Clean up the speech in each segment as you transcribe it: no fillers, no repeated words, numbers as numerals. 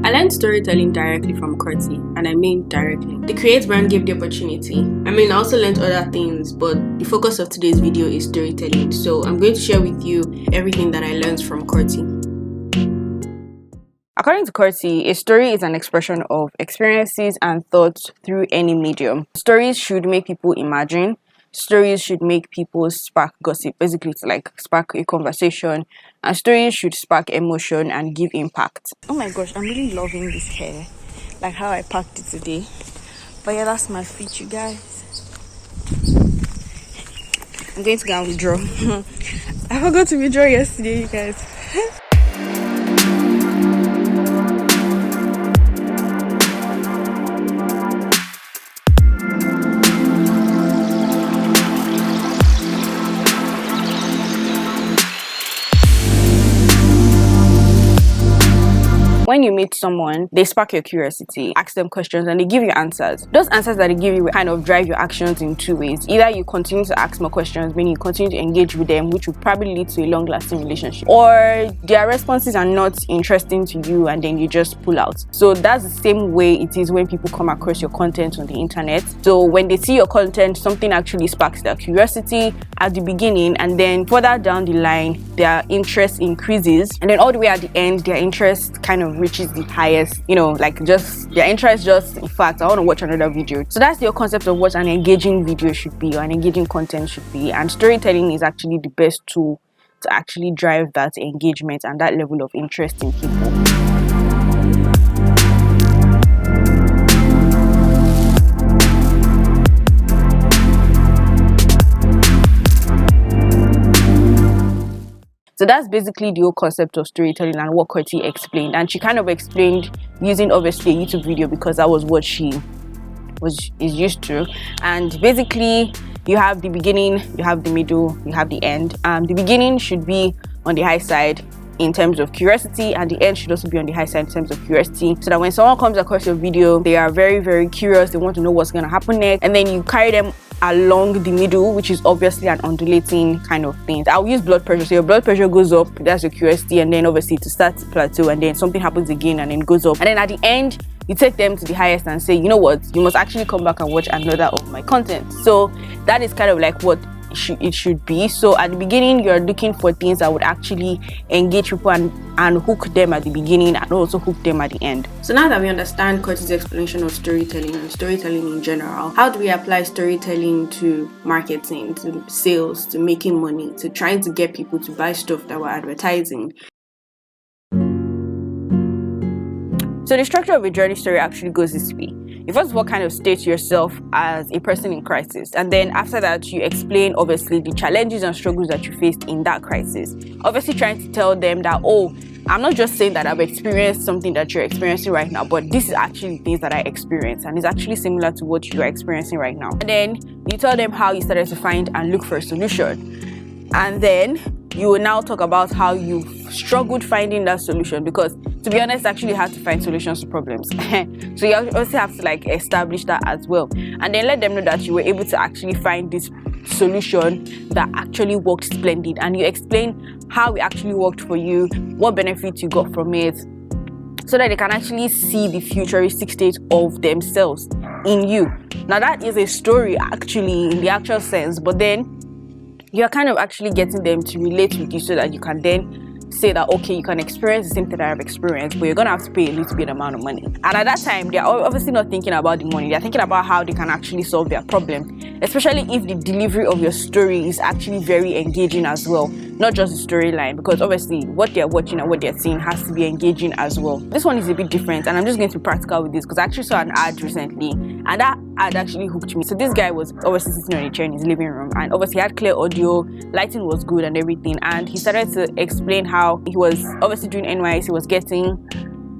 I learned storytelling directly from Korty, and I mean directly. The Thecreatbrand gave the opportunity. I also learned other things, but the focus of today's video is storytelling. So I'm going to share with you everything that I learned from Korty. According to Korty, a story is an expression of experiences and thoughts through any medium. Stories should make people imagine. Stories should make people spark gossip, basically to spark a conversation, and stories should spark emotion and give impact. Oh my gosh, I'm really loving this hair, like how I packed it today. But yeah, that's my feet, you guys. I'm going to go and withdraw. I forgot to withdraw yesterday, you guys. When you meet someone, they spark your curiosity, ask them questions, and they give you answers. Those answers that they give you will kind of drive your actions in two ways. Either you continue to ask more questions, meaning you continue to engage with them, which will probably lead to a long-lasting relationship, or their responses are not interesting to you and then you just pull out. So that's the same way it is when people come across your content on the internet. So when they see your content, something actually sparks their curiosity at the beginning, and then further down the line, their interest increases, and then all the way at the end, their interest kind of reaches the highest, just their interest in fact, I want to watch another video. So that's your concept of what an engaging video should be, or an engaging content should be. And storytelling is actually the best tool to actually drive that engagement and that level of interest in people. So that's basically the whole concept of storytelling and what Korty explained. And she kind of explained using obviously a YouTube video because that was what she is used to. And basically you have the beginning, you have the middle, you have the end. The beginning should be on the high side in terms of curiosity, and the end should also be on the high side in terms of curiosity, so that when someone comes across your video, they are very, very curious, they want to know what's going to happen next, and then you carry them along the middle, which is obviously an undulating kind of thing. I'll use blood pressure. So your blood pressure goes up, that's your curiosity, and then obviously to start to plateau, and then something happens again and then goes up, and then at the end you take them to the highest and say, you know what, you must actually come back and watch another of my content. So that is kind of like what it should be. So at the beginning, you're looking for things that would actually engage people and hook them at the beginning and also hook them at the end. So now that we understand Korty's explanation of storytelling and storytelling in general, how do we apply storytelling to marketing, to sales, to making money, to trying to get people to buy stuff that we're advertising? So the structure of a journey story actually goes this way. You first of all kind of state yourself as a person in crisis, and then after that you explain obviously the challenges and struggles that you faced in that crisis. Obviously trying to tell them that, oh, I'm not just saying that I've experienced something that you're experiencing right now, but this is actually things that I experienced and it's actually similar to what you're experiencing right now. And then you tell them how you started to find and look for a solution. And then you will now talk about how you struggled finding that solution, because to be honest, it's actually hard to find solutions to problems. So you also have to establish that as well, and then let them know that you were able to actually find this solution that actually worked splendid, and you explain how it actually worked for you, what benefits you got from it, so that they can actually see the futuristic state of themselves in you. Now that is a story actually in the actual sense, but then you're kind of actually getting them to relate with you so that you can then say that, okay, you can experience the same thing that I've experienced, but you're gonna have to pay a little bit amount of money. And at that time, they're obviously not thinking about the money, they're thinking about how they can actually solve their problem, especially if the delivery of your story is actually very engaging as well, not just the storyline, because obviously what they're watching and what they're seeing has to be engaging as well. This one is a bit different, and I'm just going to be practical with this because I actually saw an ad recently, and that ad actually hooked me. So this guy was obviously sitting on a chair in his living room, and obviously he had clear audio, lighting was good and everything, and he started to explain how he was obviously doing NYC, he was getting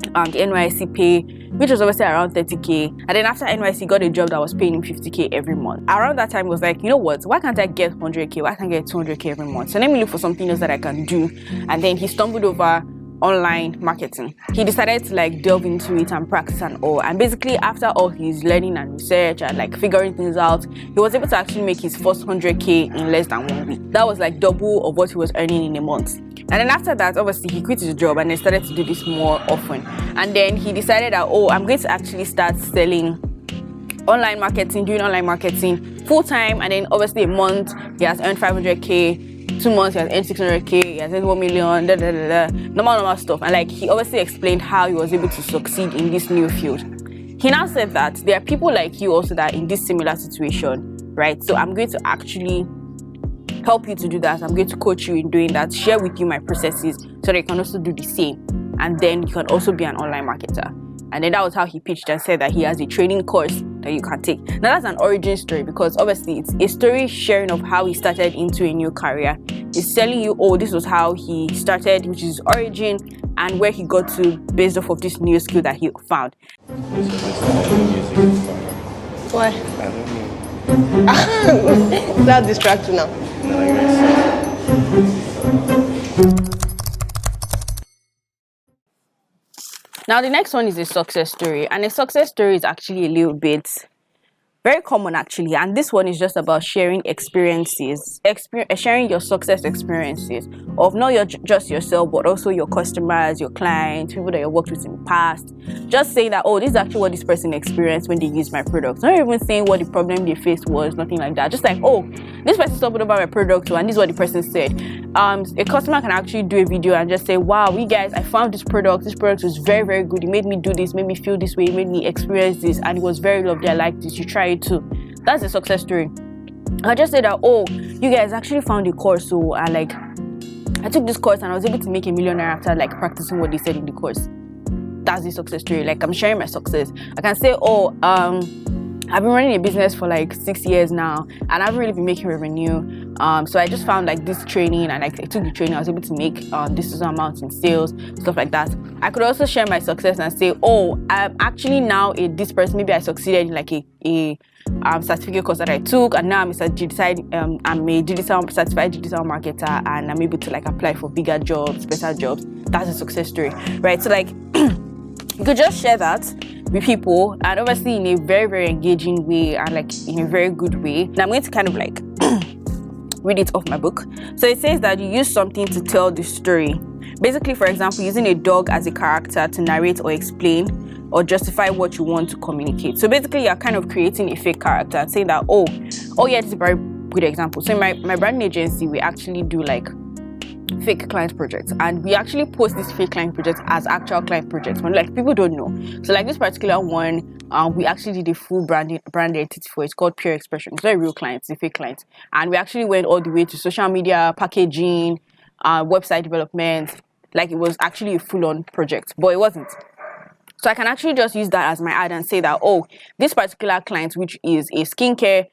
the NYC pay, which was obviously around 30k, and then after NYC he got a job that was paying him 50k every month. Around that time he was like, you know what, why can't I get 100k, why can't I get 200k every month? So let me look for something else that I can do. And then he stumbled over online marketing. He decided to like delve into it and practice and all, and basically after all his learning and research and like figuring things out, he was able to actually make his first 100k in less than 1 week. That was like double of what he was earning in a month. And then after that, obviously he quit his job and then started to do this more often. And then he decided that, oh, I'm going to actually start selling online marketing, doing online marketing full time. And then obviously a month he has earned 500k, 2 months he has earned 600k, he has earned 1 million, normal stuff. And like he obviously explained how he was able to succeed in this new field. He now said that there are people like you also that are in this similar situation, right? So I'm going to actually help you to do that. I'm going to coach you in doing that, share with you my processes so that you can also do the same, and then you can also be an online marketer. And then that was how he pitched and said that he has a training course that you can take. Now that's an origin story, because obviously it's a story sharing of how he started into a new career. It's telling you, oh, this was how he started, which is his origin, and where he got to based off of this new skill that he found. Why? I don't know. That distract you now. Now the next one is a success story, and a success story is actually a little bit very common actually, and this one is just about sharing experiences, sharing your success experiences of not just yourself, but also your customers, your clients, people that you worked with in the past. Just saying that, oh, this is actually what this person experienced when they used my product. Not even saying what the problem they faced was, nothing like that. Just like, oh, this person stumbled over my product and this is what the person said. A customer can actually do a video and just say, wow, you guys, I found this product was very, very good. It made me do this, made me feel this way, it made me experience this, and it was very lovely. I liked this, you try it too. That's a success story. I just said that, oh, you guys actually found a course, so I took this course and I was able to make $1 million after like practicing what they said in the course. That's the success story. Like, I'm sharing my success. I can say, oh, I've been running a business for like 6 years now, and I haven't really been making revenue. So I just found like this training, and I took the training. I was able to make this amount in sales, stuff like that. I could also share my success and say, oh, I'm actually now this person. Maybe I succeeded in like a certificate course that I took, and now I'm a certified digital marketer, and I'm able to like apply for bigger jobs, better jobs. That's a success story, right? So like you could just share that with people, and obviously in a very, very engaging way and like in a very good way. And I'm going to kind of like read it off my book. So it says that you use something to tell the story. Basically, for example, using a dog as a character to narrate or explain or justify what you want to communicate. So basically, you're kind of creating a fake character and saying that, oh yeah, this is a very good example. So in my branding agency, we actually do like fake client projects, and we actually post these fake client projects as actual client projects when like people don't know. So like this particular one, we actually did a full brand identity for. It's called Pure Expression. It's not a real client, it's a fake client, and we actually went all the way to social media, packaging, website development. Like, it was actually a full-on project, but it wasn't. So I can actually just use that as my ad and say that, oh, this particular client, which is a skincare,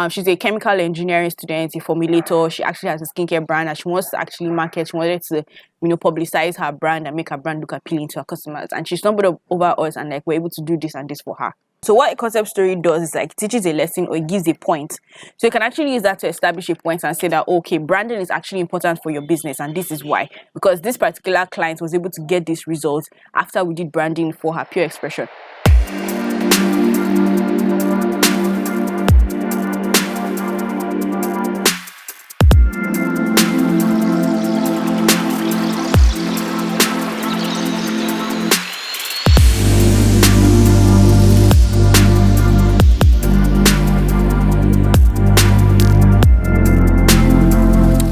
she's a chemical engineering student, a formulator. She actually has a skincare brand and she wants to actually market. She wanted to, publicize her brand and make her brand look appealing to her customers. And she stumbled over us, and like we're able to do this and this for her. So what a concept story does is like teaches a lesson, or it gives a point. So you can actually use that to establish a point and say that, okay, branding is actually important for your business, and this is why. Because this particular client was able to get this result after we did branding for her Pure Expression.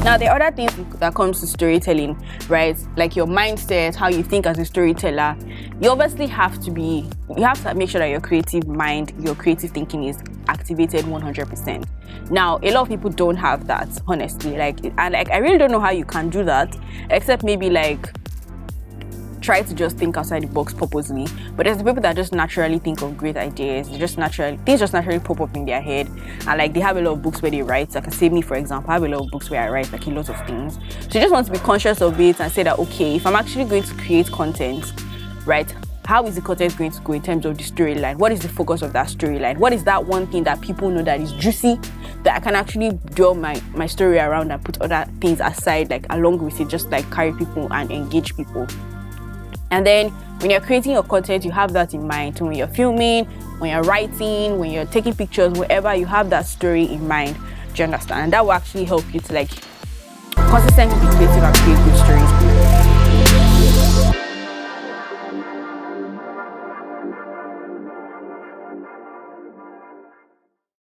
Now, the other things that comes to storytelling, right? Like your mindset, how you think as a storyteller. You obviously have to make sure that your creative mind, your creative thinking is activated 100%. Now, a lot of people don't have that, honestly. I really don't know how you can do that, except maybe like try to just think outside the box purposely. But there's the people that just naturally think of great ideas. Things just naturally pop up in their head, and like they have a lot of books where they write. So I can say me, for example, I have a lot of books where I write like a lot of things. So you just want to be conscious of it and say that, okay, if I'm actually going to create content, right, how is the content going to go in terms of the storyline? What is the focus of that storyline? What is that one thing that people know that is juicy, that I can actually draw my story around and put other things aside, like along with it, just like carry people and engage people. And then when you're creating your content, you have that in mind. So when you're filming, when you're writing, when you're taking pictures, wherever, you have that story in mind. Do you understand? And that will actually help you to like consistently be creative and create good stories.